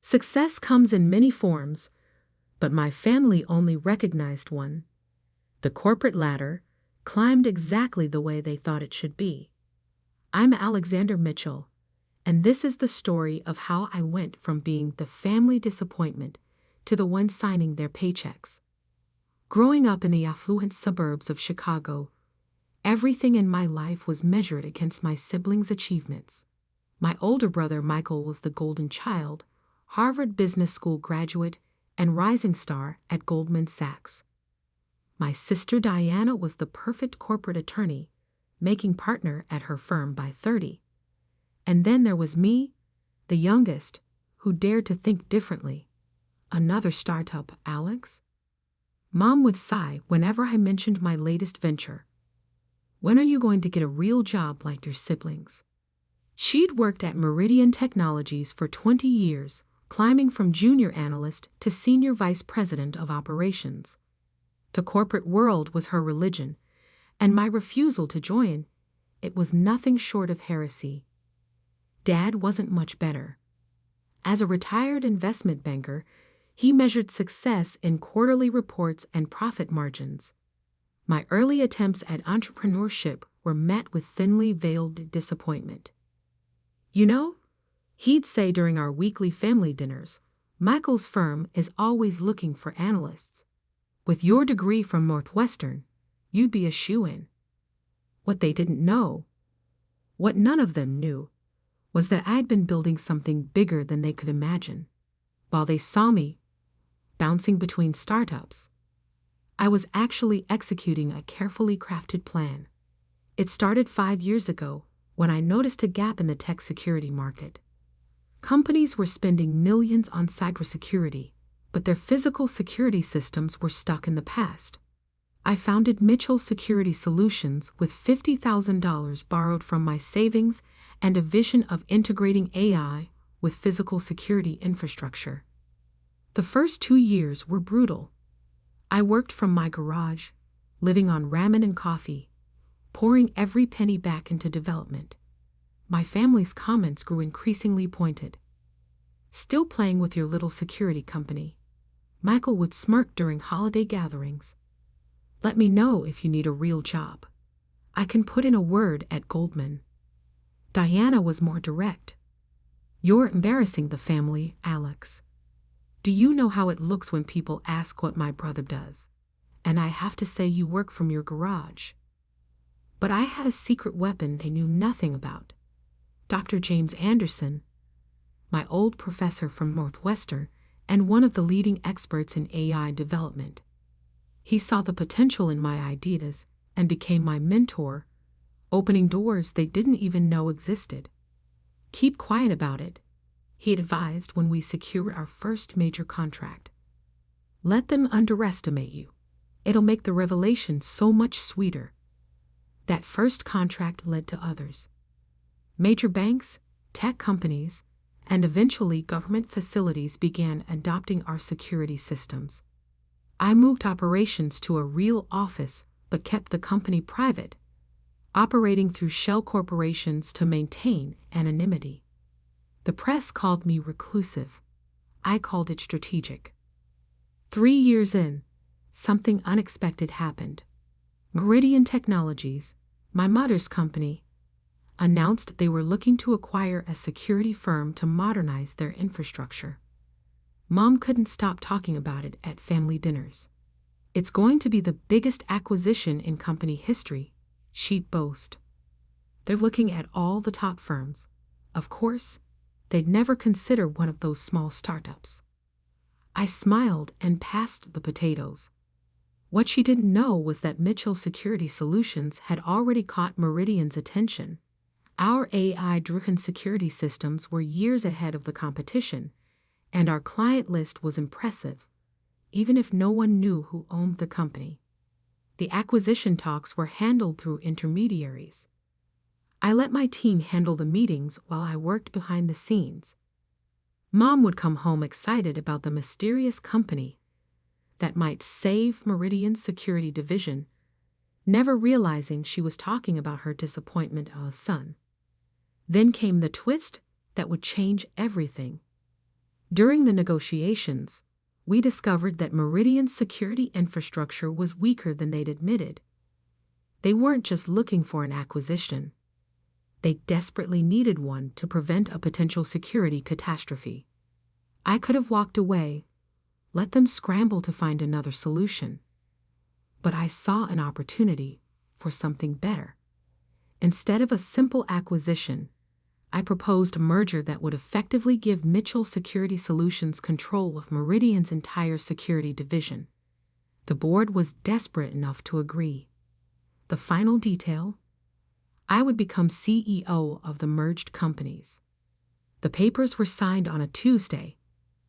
Success comes in many forms, but my family only recognized one. The corporate ladder climbed exactly the way they thought it should be. I'm Alexander Mitchell, and this is the story of how I went from being the family disappointment to the one signing their paychecks. Growing up in the affluent suburbs of Chicago, everything in my life was measured against my siblings' achievements. My older brother Michael was the golden child, Harvard Business School graduate, and rising star at Goldman Sachs. My sister Diana was the perfect corporate attorney, making partner at her firm by 30. And then there was me, the youngest, who dared to think differently. Another startup, Alex? Mom would sigh whenever I mentioned my latest venture. When are you going to get a real job like your siblings? She'd worked at Meridian Technologies for 20 years, climbing from junior analyst to senior vice president of operations. The corporate world was her religion, and my refusal to join, it was nothing short of heresy. Dad wasn't much better. As a retired investment banker, he measured success in quarterly reports and profit margins. My early attempts at entrepreneurship were met with thinly veiled disappointment. You know, he'd say during our weekly family dinners, Michael's firm is always looking for analysts. With your degree from Northwestern, you'd be a shoo-in. What they didn't know, what none of them knew, was that I'd been building something bigger than they could imagine. While they saw me bouncing between startups, I was actually executing a carefully crafted plan. It started 5 years ago when I noticed a gap in the tech security market. Companies were spending millions on cybersecurity, but their physical security systems were stuck in the past. I founded Mitchell Security Solutions with $50,000 borrowed from my savings and a vision of integrating AI with physical security infrastructure. The first 2 years were brutal. I worked from my garage, living on ramen and coffee, pouring every penny back into development. My family's comments grew increasingly pointed. Still playing with your little security company? Michael would smirk during holiday gatherings. Let me know if you need a real job. I can put in a word at Goldman. Diana was more direct. You're embarrassing the family, Alex. Do you know how it looks when people ask what my brother does? And I have to say you work from your garage. But I had a secret weapon they knew nothing about. Dr. James Anderson, my old professor from Northwestern and one of the leading experts in AI development. He saw the potential in my ideas and became my mentor, opening doors they didn't even know existed. Keep quiet about it, he advised when we secured our first major contract. Let them underestimate you. It'll make the revelation so much sweeter. That first contract led to others. Major banks, tech companies, and eventually government facilities began adopting our security systems. I moved operations to a real office but kept the company private, operating through shell corporations to maintain anonymity. The press called me reclusive. I called it strategic. 3 years in, something unexpected happened. Meridian Technologies, my mother's company, announced they were looking to acquire a security firm to modernize their infrastructure. Mom couldn't stop talking about it at family dinners. It's going to be the biggest acquisition in company history, she'd boast. They're looking at all the top firms. Of course, they'd never consider one of those small startups. I smiled and passed the potatoes. What she didn't know was that Mitchell Security Solutions had already caught Meridian's attention. Our AI-driven security systems were years ahead of the competition, and our client list was impressive, even if no one knew who owned the company. The acquisition talks were handled through intermediaries. I let my team handle the meetings while I worked behind the scenes. Mom would come home excited about the mysterious company that might save Meridian's security division, never realizing she was talking about her disappointment of a son. Then came the twist that would change everything. During the negotiations, we discovered that Meridian's security infrastructure was weaker than they'd admitted. They weren't just looking for an acquisition. They desperately needed one to prevent a potential security catastrophe. I could have walked away, let them scramble to find another solution. But I saw an opportunity for something better. Instead of a simple acquisition, I proposed a merger that would effectively give Mitchell Security Solutions control of Meridian's entire security division. The board was desperate enough to agree. The final detail? I would become CEO of the merged companies. The papers were signed on a Tuesday.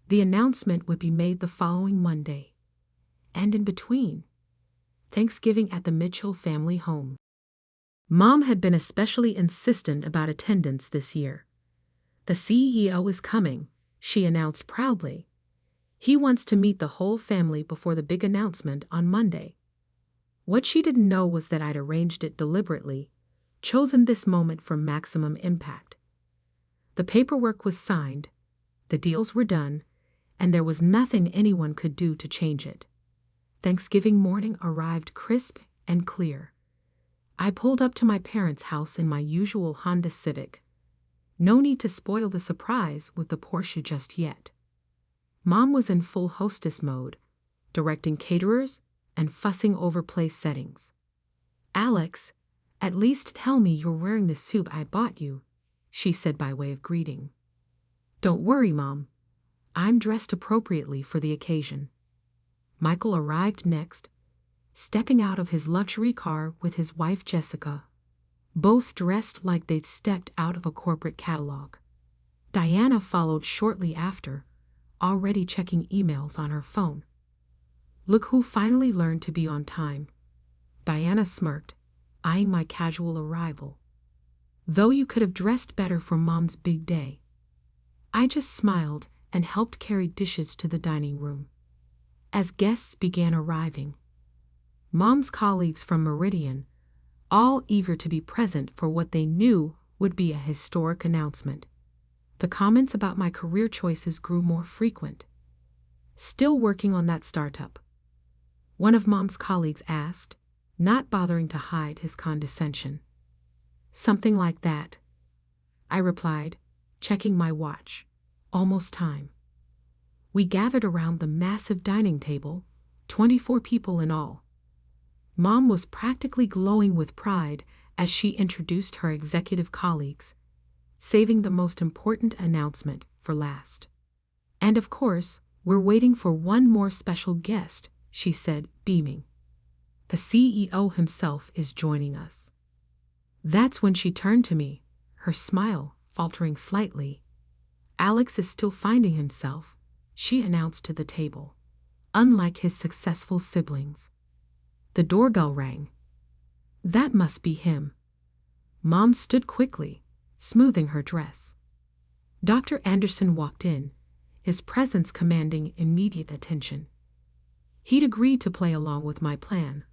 The announcement would be made the following Monday. And in between, Thanksgiving at the Mitchell family home. Mom had been especially insistent about attendance this year. The CEO is coming, she announced proudly. He wants to meet the whole family before the big announcement on Monday. What she didn't know was that I'd arranged it deliberately, chosen this moment for maximum impact. The paperwork was signed, the deals were done, and there was nothing anyone could do to change it. Thanksgiving morning arrived crisp and clear. I pulled up to my parents' house in my usual Honda Civic. No need to spoil the surprise with the Porsche just yet. Mom was in full hostess mode, directing caterers and fussing over place settings. "Alex, at least tell me you're wearing the suit I bought you," she said by way of greeting. "Don't worry, Mom. I'm dressed appropriately for the occasion." Michael arrived next, stepping out of his luxury car with his wife Jessica, both dressed like they'd stepped out of a corporate catalog. Diana followed shortly after, already checking emails on her phone. "Look who finally learned to be on time." Diana smirked, eyeing my casual arrival. "Though you could have dressed better for Mom's big day." I just smiled and helped carry dishes to the dining room. As guests began arriving, Mom's colleagues from Meridian, all eager to be present for what they knew would be a historic announcement. The comments about my career choices grew more frequent. "Still working on that startup?" one of Mom's colleagues asked, not bothering to hide his condescension. "Something like that," I replied, checking my watch. Almost time. We gathered around the massive dining table, 24 people in all. Mom was practically glowing with pride as she introduced her executive colleagues, saving the most important announcement for last. "And of course, we're waiting for one more special guest," she said, beaming. "The CEO himself is joining us." That's when she turned to me, her smile faltering slightly. "Alex is still finding himself," she announced to the table, unlike his successful siblings. The doorbell rang. That must be him. Mom stood quickly, smoothing her dress. Dr. Anderson walked in, his presence commanding immediate attention. He'd agreed to play along with my plan,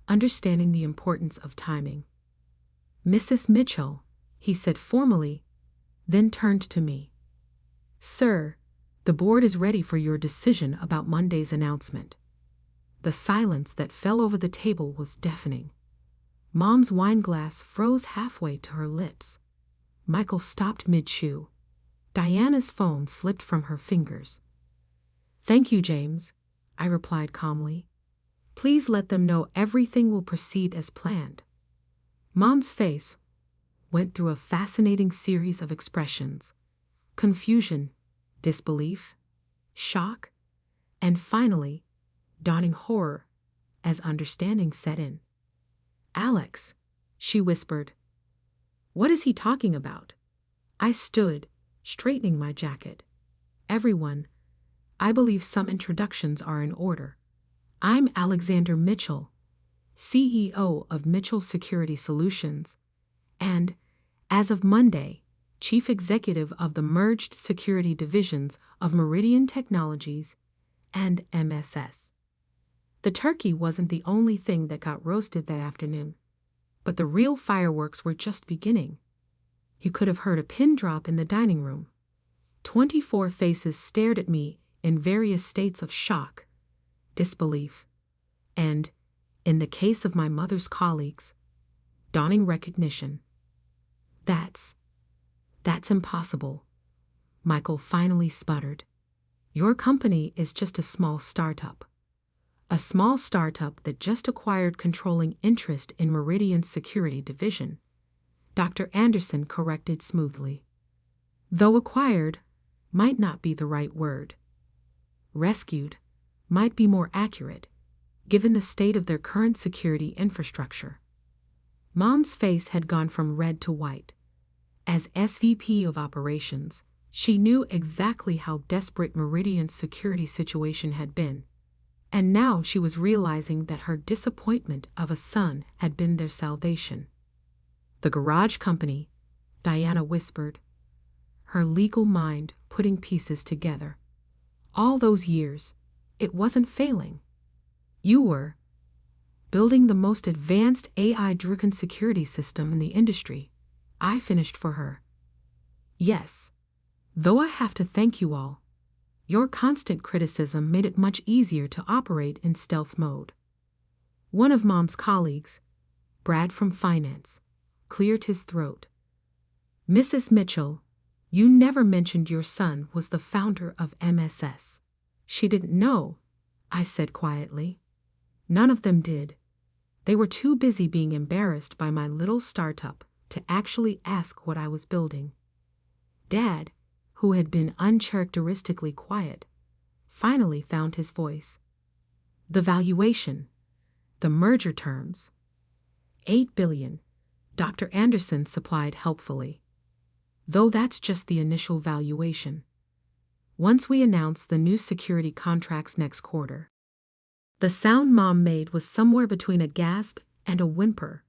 understanding the importance of timing. "Mrs. Mitchell," he said formally, then turned to me. "Sir, the board is ready for your decision about Monday's announcement." The silence that fell over the table was deafening. Mom's wine glass froze halfway to her lips. Michael stopped mid-chew. Diana's phone slipped from her fingers. "Thank you, James," I replied calmly. "Please let them know everything will proceed as planned." Mom's face went through a fascinating series of expressions: confusion, disbelief, shock, and finally, dawning horror as understanding set in. "Alex," she whispered. "What is he talking about?" I stood, straightening my jacket. "Everyone, I believe some introductions are in order. I'm Alexander Mitchell, CEO of Mitchell Security Solutions, and, as of Monday, Chief Executive of the merged security divisions of Meridian Technologies and MSS. The turkey wasn't the only thing that got roasted that afternoon, but the real fireworks were just beginning. You could have heard a pin drop in the dining room. 24 faces stared at me in various states of shock, disbelief, and, in the case of my mother's colleagues, dawning recognition. That's impossible, Michael finally sputtered. Your company is just a small startup. A small startup that just acquired controlling interest in Meridian's security division, Dr. Anderson corrected smoothly. Though acquired might not be the right word. Rescued might be more accurate, given the state of their current security infrastructure. Mom's face had gone from red to white. As SVP of operations, she knew exactly how desperate Meridian's security situation had been, and now she was realizing that her disappointment of a son had been their salvation. The garage company, Diana whispered, her legal mind putting pieces together. All those years, it wasn't failing. You were building the most advanced AI-driven security system in the industry. I finished for her. Yes, though I have to thank you all. Your constant criticism made it much easier to operate in stealth mode. One of Mom's colleagues, Brad from finance, cleared his throat. Mrs. Mitchell, you never mentioned your son was the founder of MSS. She didn't know, I said quietly. None of them did. They were too busy being embarrassed by my little startup to actually ask what I was building. Dad, who had been uncharacteristically quiet, finally found his voice. The valuation, the merger terms. $8 billion, Dr. Anderson supplied helpfully. Though that's just the initial valuation. Once we announce the new security contracts next quarter. The sound Mom made was somewhere between a gasp and a whimper.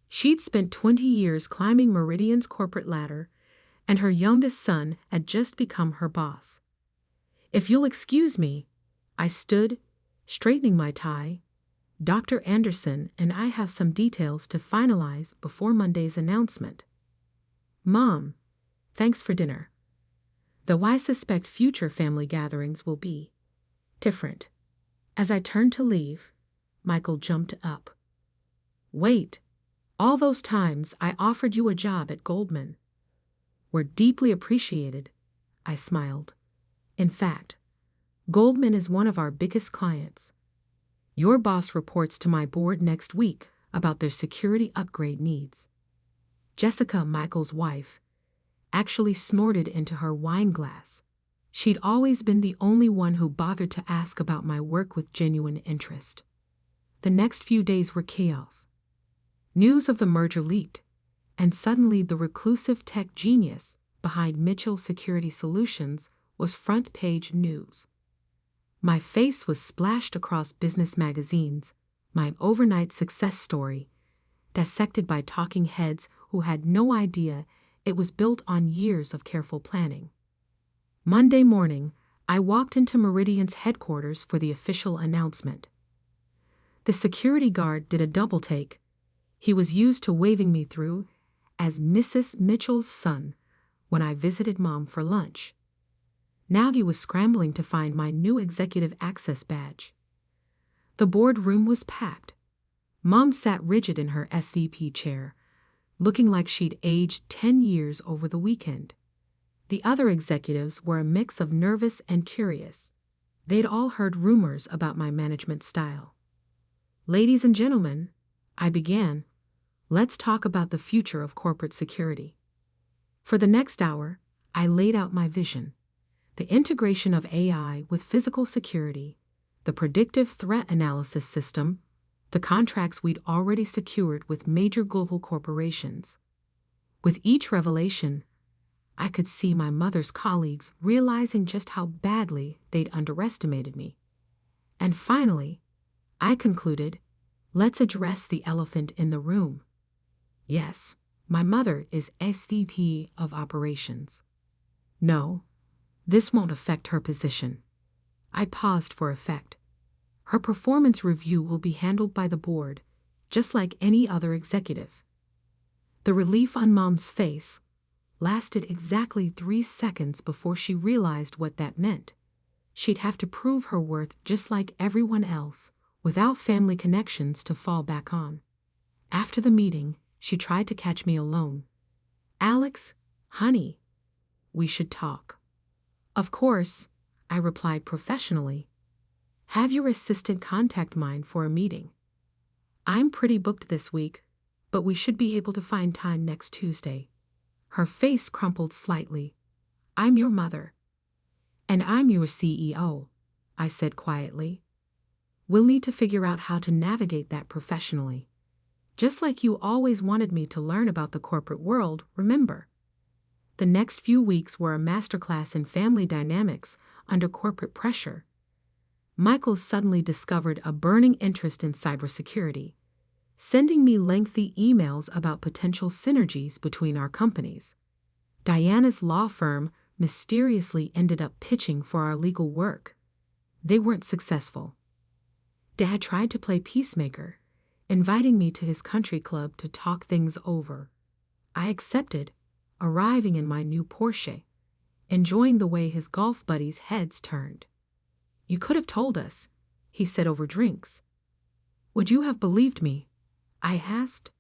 She'd spent 20 years climbing Meridian's corporate ladder, and her youngest son had just become her boss. If you'll excuse me, I stood, straightening my tie. Dr. Anderson and I have some details to finalize before Monday's announcement. Mom, thanks for dinner. Though I suspect future family gatherings will be different. As I turned to leave, Michael jumped up. Wait, all those times I offered you a job at Goldman were deeply appreciated, I smiled. In fact, Goldman is one of our biggest clients. Your boss reports to my board next week about their security upgrade needs. Jessica, Michael's wife, actually snorted into her wine glass. She'd always been the only one who bothered to ask about my work with genuine interest. The next few days were chaos. News of the merger leaked, and suddenly the reclusive tech genius behind Mitchell Security Solutions was front-page news. My face was splashed across business magazines, my overnight success story, dissected by talking heads who had no idea it was built on years of careful planning. Monday morning, I walked into Meridian's headquarters for the official announcement. The security guard did a double take. He was used to waving me through as Mrs. Mitchell's son when I visited Mom for lunch. Now he was scrambling to find my new executive access badge. The boardroom was packed. Mom sat rigid in her SVP chair, looking like she'd aged 10 years over the weekend. The other executives were a mix of nervous and curious. They'd all heard rumors about my management style. Ladies and gentlemen, I began, let's talk about the future of corporate security. For the next hour, I laid out my vision. The integration of AI with physical security, the predictive threat analysis system, the contracts we'd already secured with major global corporations. With each revelation, I could see my mother's colleagues realizing just how badly they'd underestimated me. And finally, I concluded, let's address the elephant in the room. Yes, my mother is SVP of operations. No, this won't affect her position. I paused for effect. Her performance review will be handled by the board, just like any other executive. The relief on Mom's face, lasted exactly 3 seconds before she realized what that meant. She'd have to prove her worth just like everyone else, without family connections to fall back on. After the meeting, she tried to catch me alone. "Alex, honey, we should talk." "Of course," I replied professionally. "Have your assistant contact mine for a meeting. I'm pretty booked this week, but we should be able to find time next Tuesday." Her face crumpled slightly. "I'm your mother." "And I'm your CEO," I said quietly. "We'll need to figure out how to navigate that professionally. Just like you always wanted me to learn about the corporate world, remember?" The next few weeks were a masterclass in family dynamics under corporate pressure. Michael suddenly discovered a burning interest in cybersecurity, sending me lengthy emails about potential synergies between our companies. Diana's law firm mysteriously ended up pitching for our legal work. They weren't successful. Dad tried to play peacemaker, inviting me to his country club to talk things over. I accepted, arriving in my new Porsche, enjoying the way his golf buddies' heads turned. "You could have told us," he said over drinks. "Would you have believed me?" I asked.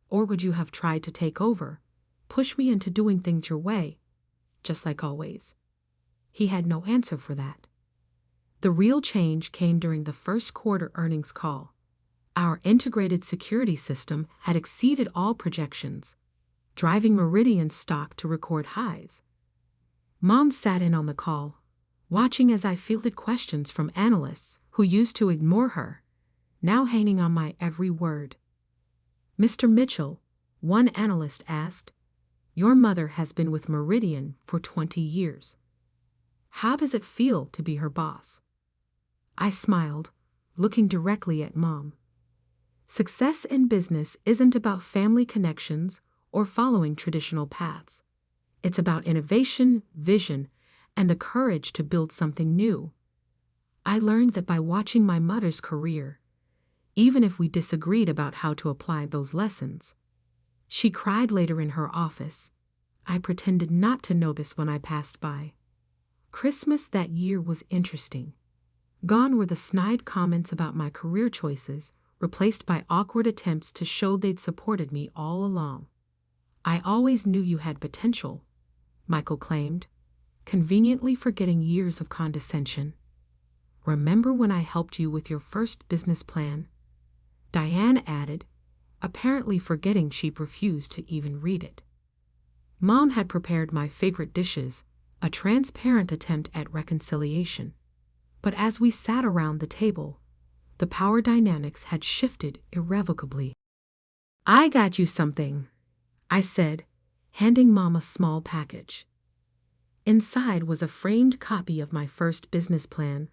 "Or would you have tried to take over, push me into doing things your way, just like always?" He had no answer for that. The real change came during the first quarter earnings call. Our integrated security system had exceeded all projections, driving Meridian's stock to record highs. Mom sat in on the call, watching as I fielded questions from analysts who used to ignore her, now hanging on my every word. "Mr. Mitchell," one analyst asked, "your mother has been with Meridian for 20 years. How does it feel to be her boss?" I smiled, looking directly at Mom. Success in business isn't about family connections or following traditional paths. It's about innovation, vision, and the courage to build something new. I learned that by watching my mother's career, even if we disagreed about how to apply those lessons. She cried later in her office. I pretended not to notice when I passed by. Christmas that year was interesting. Gone were the snide comments about my career choices, replaced by awkward attempts to show they'd supported me all along. "I always knew you had potential," Michael claimed, conveniently forgetting years of condescension. "Remember when I helped you with your first business plan?" Diane added, apparently forgetting she'd refused to even read it. Mom had prepared my favorite dishes, a transparent attempt at reconciliation. But as we sat around the table, the power dynamics had shifted irrevocably. "I got you something," I said, handing Mom a small package. Inside was a framed copy of my first business plan,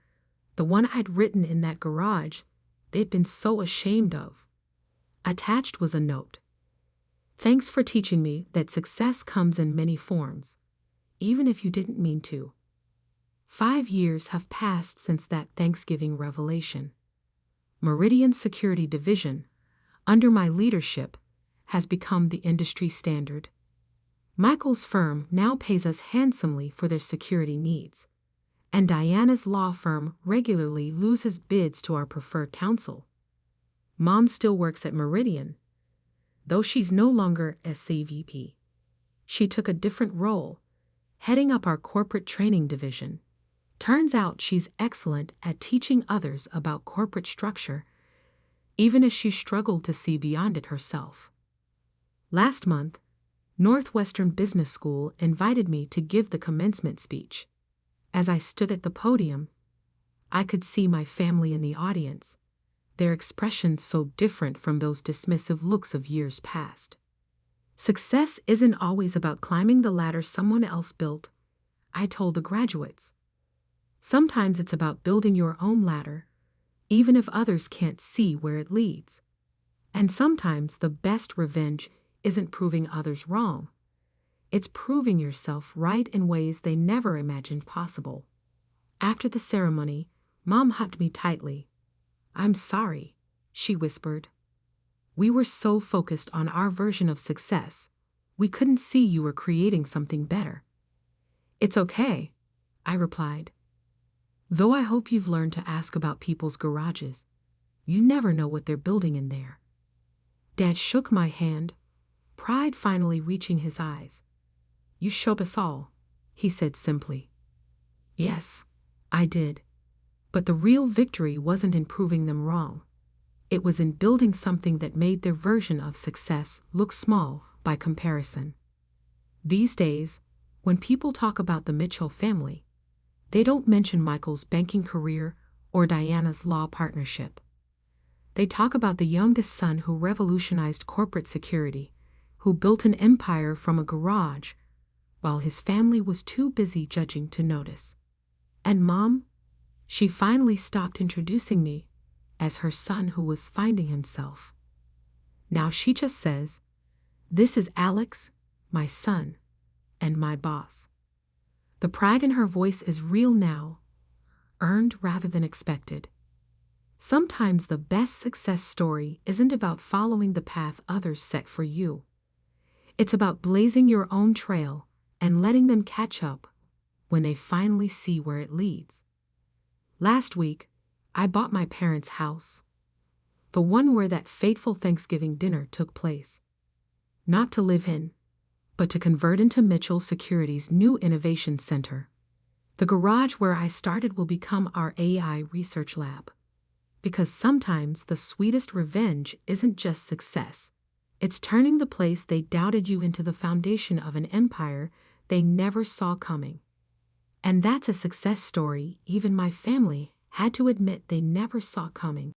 the one I'd written in that garage they'd been so ashamed of. Attached was a note. "Thanks for teaching me that success comes in many forms, even if you didn't mean to." 5 years have passed since that Thanksgiving revelation. Meridian's security division, under my leadership, has become the industry standard. Michael's firm now pays us handsomely for their security needs, and Diana's law firm regularly loses bids to our preferred counsel. Mom still works at Meridian, though she's no longer SCVP. She took a different role, heading up our corporate training division. Turns out she's excellent at teaching others about corporate structure, even as she struggled to see beyond it herself. Last month, Northwestern Business School invited me to give the commencement speech. As I stood at the podium, I could see my family in the audience, their expressions so different from those dismissive looks of years past. Success isn't always about climbing the ladder someone else built, I told the graduates. Sometimes it's about building your own ladder, even if others can't see where it leads. And sometimes the best revenge isn't proving others wrong. It's proving yourself right in ways they never imagined possible. After the ceremony, Mom hugged me tightly. "I'm sorry," she whispered. "We were so focused on our version of success, We couldn't see you were creating something better." "It's okay," I replied. "Though I hope you've learned to ask about people's garages. You never know what they're building in there." Dad shook my hand, pride finally reaching his eyes. "You showed us all," he said simply. Yes, I did. But the real victory wasn't in proving them wrong. It was in building something that made their version of success look small by comparison. These days, when people talk about the Mitchell family, they don't mention Michael's banking career or Diana's law partnership. They talk about the youngest son who revolutionized corporate security, who built an empire from a garage, while his family was too busy judging to notice. And Mom? She finally stopped introducing me as her son who was finding himself. Now she just says, "This is Alex, my son, and my boss." The pride in her voice is real now, earned rather than expected. Sometimes the best success story isn't about following the path others set for you. It's about blazing your own trail and letting them catch up when they finally see where it leads. Last week, I bought my parents' house, the one where that fateful Thanksgiving dinner took place. Not to live in, but to convert into Mitchell Security's new innovation center. The garage where I started will become our AI research lab. Because sometimes the sweetest revenge isn't just success. It's turning the place they doubted you into the foundation of an empire they never saw coming. And that's a success story even my family had to admit they never saw coming.